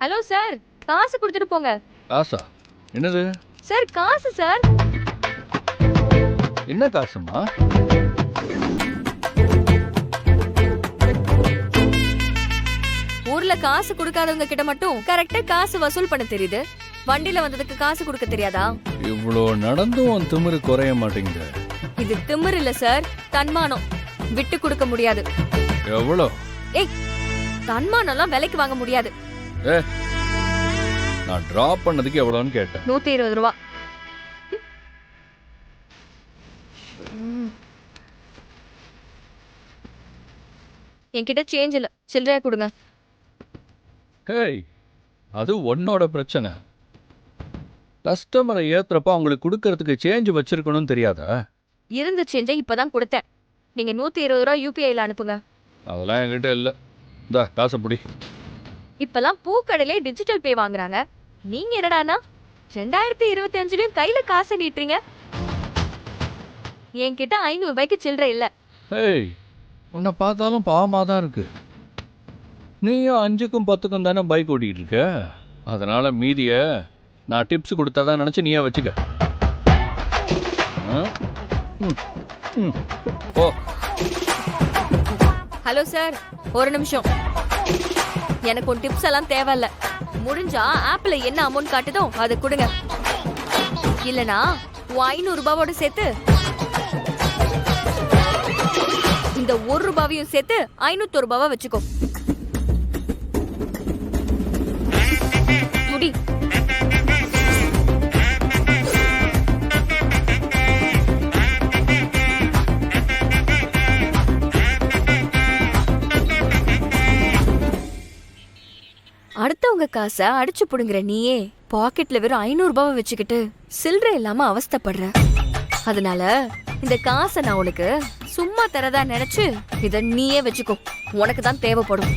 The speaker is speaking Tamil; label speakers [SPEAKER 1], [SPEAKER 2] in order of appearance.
[SPEAKER 1] ஹலோ சார், காசு கொடுத்துட்டு போங்க.
[SPEAKER 2] காசா? என்னது?
[SPEAKER 1] சார் காசு சார்.
[SPEAKER 2] என்ன காசுமா?
[SPEAKER 1] ஊர்ல காசு கொடுக்காதவங்க கிட்ட மட்டும் கரெக்டா காசு வசூல் பண்ண தெரியுது. வண்டியில வந்ததுக்கு காசு கொடுக்க தெரியாதா?
[SPEAKER 2] இவ்வளோ நடந்தும் உன் திமிரு குறைய மாட்டேங்குது.
[SPEAKER 1] இது திமிரு இல்ல சார், தன்மானம். விட்டு கொடுக்க முடியாது.
[SPEAKER 2] எவ்வளோ?
[SPEAKER 1] ஏய், தன்மானம்லாம் விலைக்கு வாங்க முடியாது.
[SPEAKER 2] நான் டிராப் பண்ணதுக்கு எவ்வளோன்னு கேட்டேன்.
[SPEAKER 1] 120 ரூபா. என்கிட்ட சேஞ்ச் இல்ல, சில்லறையா கொடுங்க.
[SPEAKER 2] ஹேய், அது உன்னோட பிரச்சனை. கஸ்டமரை ஏத்துறப்ப அவங்களுக்கு கொடுக்கறதுக்கு சேஞ்ச் வச்சிருக்கணும்னு தெரியாதா?
[SPEAKER 1] இருந்த சேஞ்சை இப்பதான் கொடுத்தேன். நீங்க 120 ரூபா யூபிஐல அனுப்புங்க.
[SPEAKER 2] அதெல்லாம் என்கிட்ட இல்லை. இந்தா காசை பிடி.
[SPEAKER 1] இப்பெல்லாம் பூக்கடையிலே டிஜிட்டல் பே வாங்குறாங்க. நீங்க என்னடானா 2025லயும் கையில காசை நீட்டுறீங்க. என்கிட்ட 500 ரூபாய்க்கு சில்லறை இல்ல.
[SPEAKER 2] ஹேய், உன்னை பார்த்தாலும் பாவமாக தான் இருக்கு. நீயும் 5க்கும் 10க்கும் தானே பைக் ஓட்டிகிட்டு இருக்க. அதனால மீதியை நான் டிப்ஸ் கொடுத்தா தான் நினச்சி நீயே வச்சுக்க. ஓ.
[SPEAKER 1] ஹலோ சார், ஒரு நிமிஷம். எனக்கு ஒரு டிப்ஸ் எல்லாம் தேவையில்ல. முடிஞ்சா ஆப்ல என்ன அமௌண்ட் காட்டுதோ அதை கொடுங்க. இல்லனா 500 ரூபாவோட சேர்த்து இந்த 1 ரூபாவையும் சேர்த்து 501 ரூபாவா வச்சுக்கோ. முடி. அடுத்தவங்க காசை அடிச்சு புடுங்குற நீயே பாக்கெட்ல வெறும் 500 ரூபாவை வச்சுக்கிட்டு சில்லறை இல்லாம அவஸ்தைப்படுற. அதனால இந்த காசை நான் உனக்கு சும்மா தரதா நினைச்சு இத நீயே வச்சுக்கோ. உனக்கு தான் தேவைப்படும்.